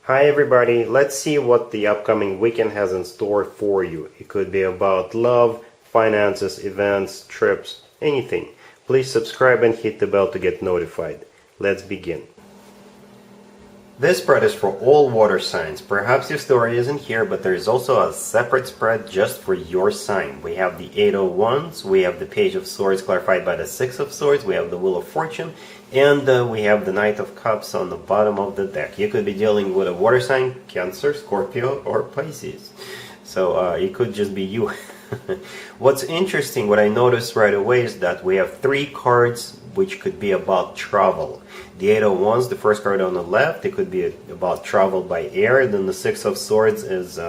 Hi everybody, let's see what the upcoming weekend has in store for you. It could be about love, finances, events, trips, anything. Please subscribe and hit the bell to get notified. Let's begin. This spread is for all water signs. Perhaps your story isn't here, but there is also a separate spread just for your sign. We have the Eight of Wands, we have the Page of Swords clarified by the Six of Swords, we have the Wheel of Fortune, and we have the Knight of Cups on the bottom of the deck. You could be dealing with a water sign, Cancer, Scorpio, or Pisces. So it could just be you. What's interesting, what I noticed right away is that we have three cards which could be about travel. The Eight of Wands, the first card on the left, it could be about travel by air. Then the Six of Swords is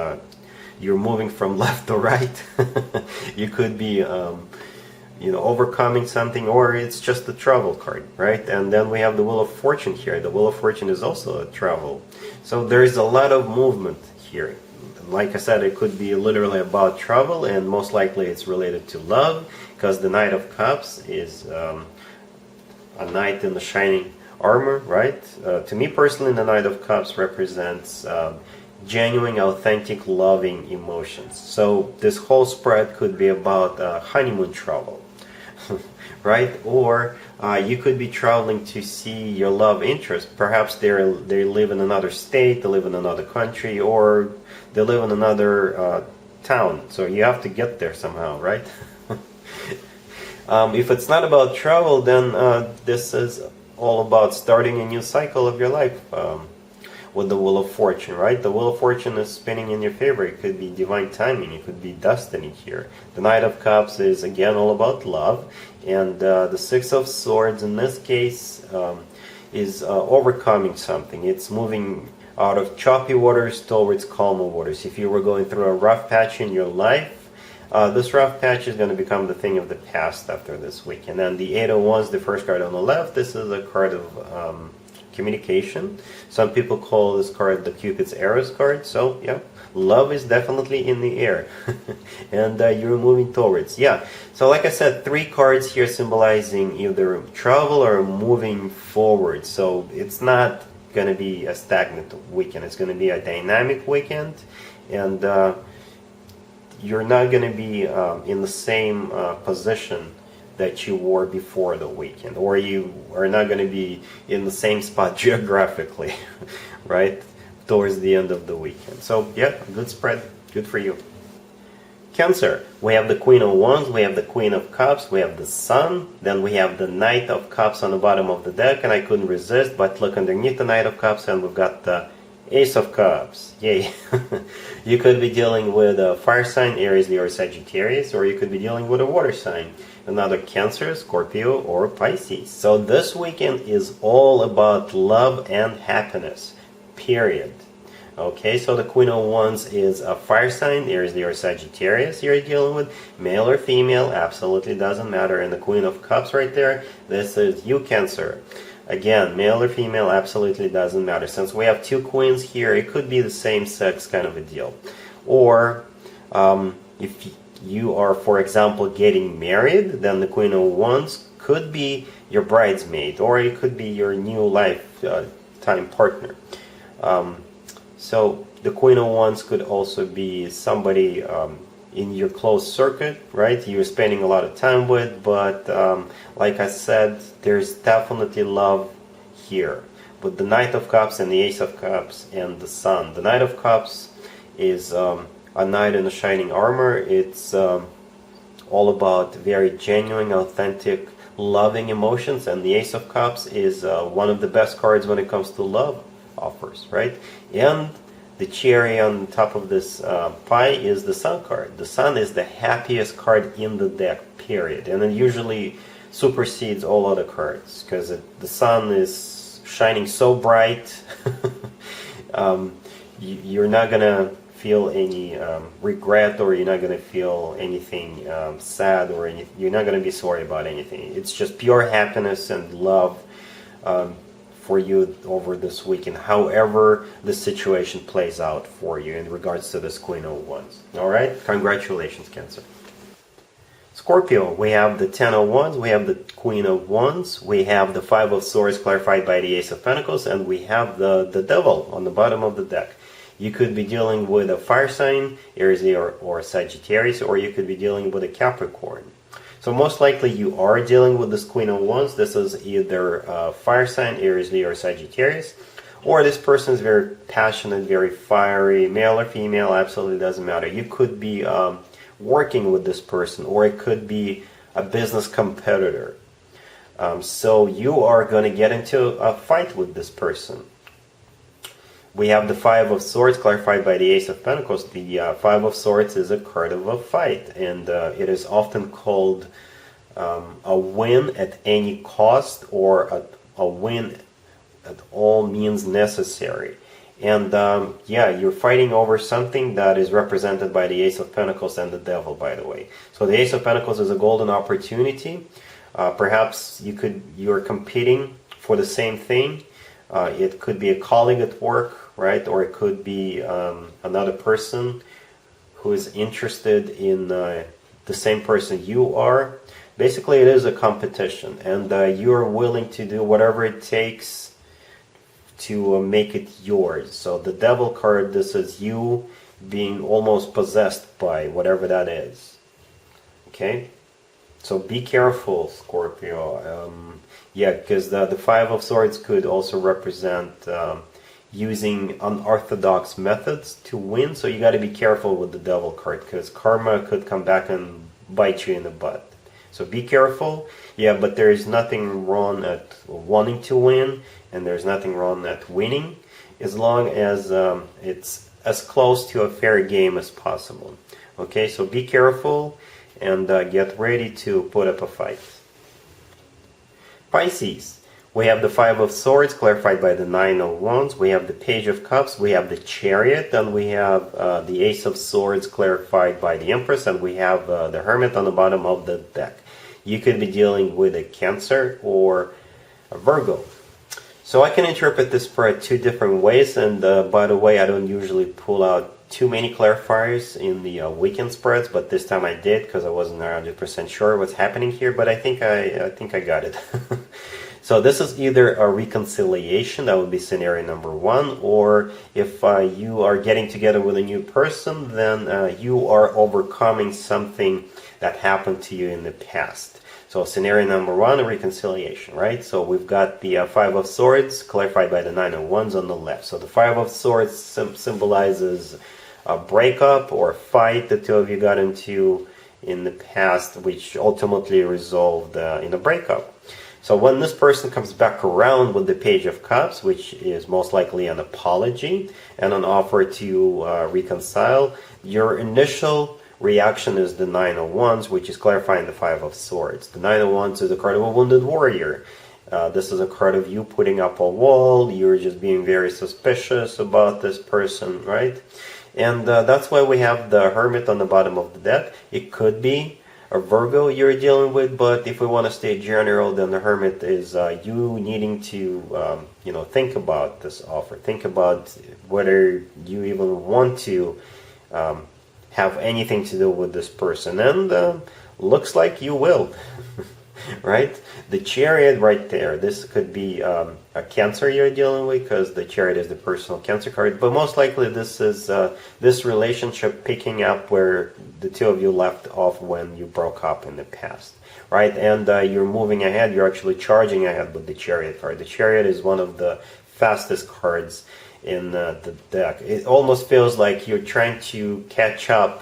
you're moving from left to right. You could be overcoming something, or it's just a travel card, right? And then we have the Wheel of Fortune here. The Wheel of Fortune is also a travel. So there's a lot of movement here. Like I said, it could be literally about travel, and most likely it's related to love, because the Knight of Cups is a knight in the shining armor, right? To me personally, the Knight of Cups represents genuine, authentic, loving emotions. So this whole spread could be about honeymoon travel, right? Or you could be traveling to see your love interest. Perhaps they live in another state, they live in another country, or they live in another town. So you have to get there somehow, right? If it's not about travel, then this is all about starting a new cycle of your life with the Wheel of Fortune, right? The Wheel of Fortune is spinning in your favor. It could be divine timing. It could be destiny here. The Knight of Cups is again all about love. And the Six of Swords in this case is overcoming something. It's moving out of choppy waters towards calmer waters. If you were going through a rough patch in your life, this rough patch is going to become the thing of the past after this week. And then the Eight of Wands, the first card on the left, this is a card of communication. Some people call this card the Cupid's arrows card. So yeah, love is definitely in the air. And you're moving towards. Yeah, so like I said, three cards here symbolizing either travel or moving forward. So it's not going to be a stagnant weekend. It's going to be a dynamic weekend. And you're not going to be in the same position that you were before the weekend, or you are not going to be in the same spot geographically, right, towards the end of the weekend. So yeah, good spread, good for you. Cancer, we have the Queen of Wands, we have the Queen of Cups, we have the Sun, then we have the Knight of Cups on the bottom of the deck, and I couldn't resist but look underneath the Knight of Cups, and we've got the Ace of Cups. Yay. You could be dealing with a fire sign, Aries, Leo, or Sagittarius, or you could be dealing with a water sign, another Cancer, Scorpio, or Pisces. So this weekend is all about love and happiness, period. Okay, so the Queen of Wands is a fire sign, Aries, Leo, or Sagittarius you're dealing with, male or female, absolutely doesn't matter. And the Queen of Cups right there, this is you, Cancer. Again, male or female, absolutely doesn't matter. Since we have two queens here, it could be the same sex kind of a deal. Or if you are, for example, getting married, then the Queen of Wands could be your bridesmaid, or it could be your new lifetime partner. So the Queen of Wands could also be somebody in your close circuit, right? You're spending a lot of time with, but like I said, there's definitely love here. With the Knight of Cups and the Ace of Cups and the Sun. The Knight of Cups is a knight in the shining armor. It's all about very genuine, authentic, loving emotions. And the Ace of Cups is one of the best cards when it comes to love offers, right? And the cherry on top of this pie is the Sun card. The Sun is the happiest card in the deck, period. And it usually supersedes all other cards because the Sun is shining so bright. You're not going to feel any regret, or you're not going to feel anything sad, or you're not going to be sorry about anything. It's just pure happiness and love for you over this weekend, however the situation plays out for you in regards to this Queen of Wands. All right, congratulations, Cancer. Scorpio, we have the Ten of Wands, we have the Queen of Wands, we have the Five of Swords clarified by the Ace of Pentacles, and we have the Devil on the bottom of the deck. You could be dealing with a fire sign, Aries, Leo, or Sagittarius, or you could be dealing with a Capricorn. So most likely you are dealing with this Queen of Wands. This is either fire sign, Aries, Leo, or Sagittarius, or this person is very passionate, very fiery, male or female, absolutely doesn't matter. You could be working with this person, or it could be a business competitor. So you are going to get into a fight with this person. We have the Five of Swords clarified by the Ace of Pentacles. The Five of Swords is a card of a fight, and it is often called a win at any cost, or a win at all means necessary. And yeah, you're fighting over something that is represented by the Ace of Pentacles and the Devil, by the way. So the Ace of Pentacles is a golden opportunity. Perhaps you're competing for the same thing. It could be a colleague at work, right? Or it could be another person who is interested in the same person you are. Basically, it is a competition, and you're willing to do whatever it takes to make it yours. So the Devil card, this is you being almost possessed by whatever that is. Okay? So be careful, Scorpio. Yeah, because the Five of Swords could also represent using unorthodox methods to win. So you got to be careful with the Devil card, because karma could come back and bite you in the butt. So be careful. Yeah, but there is nothing wrong at wanting to win, and there's nothing wrong at winning, as long as it's as close to a fair game as possible. Okay, so be careful and get ready to put up a fight. Pisces, we have the Five of Swords clarified by the Nine of Wands, we have the Page of Cups, we have the Chariot, and we have the Ace of Swords clarified by the Empress, and we have the Hermit on the bottom of the deck. You could be dealing with a Cancer or a Virgo. So I can interpret this spread two different ways, and by the way, I don't usually pull out too many clarifiers in the weekend spreads, but this time I did because I wasn't 100% sure what's happening here, but I think I got it. So this is either a reconciliation, that would be scenario number one, or if you are getting together with a new person, then you are overcoming something that happened to you in the past. So scenario number one, a reconciliation, right? So we've got the Five of Swords clarified by the Nine of Wands on the left. So the Five of Swords symbolizes a breakup or a fight the two of you got into in the past, which ultimately resolved in a breakup. So when this person comes back around with the Page of Cups, which is most likely an apology and an offer to reconcile, your initial reaction is the Nine of Wands, which is clarifying the Five of Swords. The Nine of Wands is a card of a wounded warrior. This is a card of you putting up a wall. You're just being very suspicious about this person, right? And that's why we have the Hermit on the bottom of the deck. It could be a Virgo you're dealing with, but if we want to stay general, then the Hermit is you needing to think about this offer. Think about whether you even want to have anything to do with this person, and looks like you will. Right? The Chariot right there, this could be a Cancer you're dealing with, because the Chariot is the personal Cancer card, but most likely this is this relationship picking up where the two of you left off when you broke up in the past, right? And you're moving ahead, you're actually charging ahead with the Chariot card. The Chariot is one of the fastest cards in the deck. It almost feels like you're trying to catch up.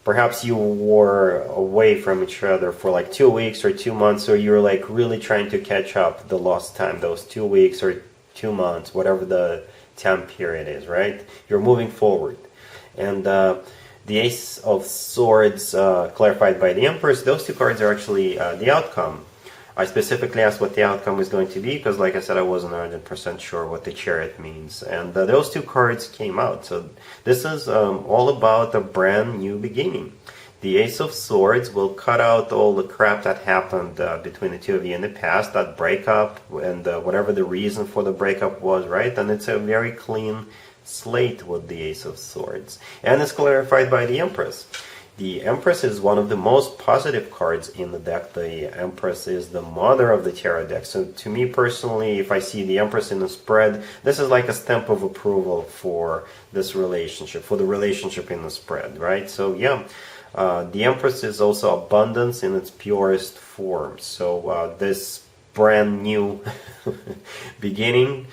Perhaps you were away from each other for like 2 weeks or 2 months, or you're like really trying to catch up the lost time, those 2 weeks or 2 months, whatever the time period is, right? You're moving forward. And the Ace of Swords clarified by the Empress, those two cards are actually the outcome. I specifically asked what the outcome is going to be because, like I said, I wasn't 100% sure what the Chariot means. And those two cards came out. So this is all about a brand new beginning. The Ace of Swords will cut out all the crap that happened between the two of you in the past, that breakup, and whatever the reason for the breakup was, right? And it's a very clean slate with the Ace of Swords. And it's clarified by the Empress. The Empress is one of the most positive cards in the deck. The Empress is the mother of the tarot deck. So to me personally, if I see the Empress in the spread, this is like a stamp of approval for this relationship, for the relationship in the spread, right? So yeah, the Empress is also abundance in its purest form. So this brand new beginning,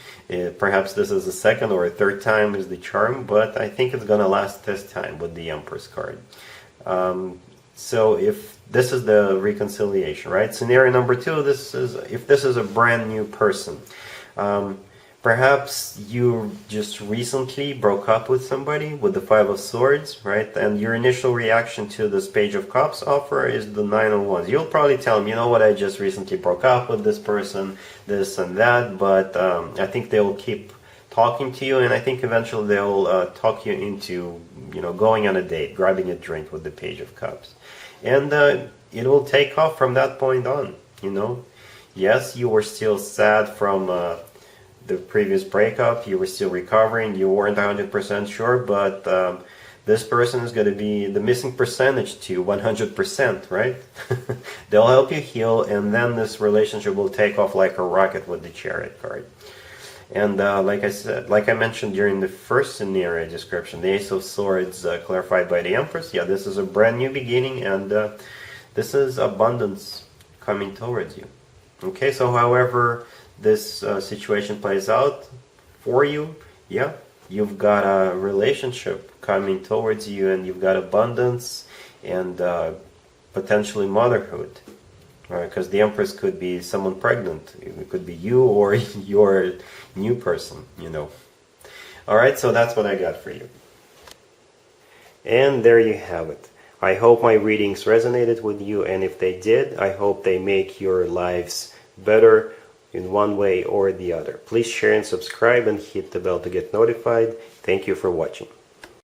perhaps this is the second or a third time is the charm, but I think it's gonna last this time with the Empress card. So if this is the reconciliation, right? Scenario number two, this is if this is a brand new person. Perhaps you just recently broke up with somebody with the Five of Swords, right? And your initial reaction to this Page of Cups offer is the Nine of Wands. You'll probably tell them, you know what, I just recently broke up with this person, this and that, but I think they will keep talking to you, and I think eventually they'll talk you into, going on a date, grabbing a drink with the Page of Cups. And it will take off from that point on, Yes, you were still sad from the previous breakup, you were still recovering, you weren't 100% sure, but this person is going to be the missing percentage to 100%, right? They'll help you heal, and then this relationship will take off like a rocket with the Chariot card. And like I mentioned during the first scenario description, the Ace of Swords clarified by the Empress, yeah, this is a brand new beginning, and this is abundance coming towards you. Okay, so however this situation plays out for you, yeah, you've got a relationship coming towards you, and you've got abundance and potentially motherhood, right? Because the Empress could be someone pregnant, it could be you or your new person, Alright, so that's what I got for you. And there you have it. I hope my readings resonated with you, and if they did, I hope they make your lives better in one way or the other. Please share and subscribe and hit the bell to get notified. Thank you for watching.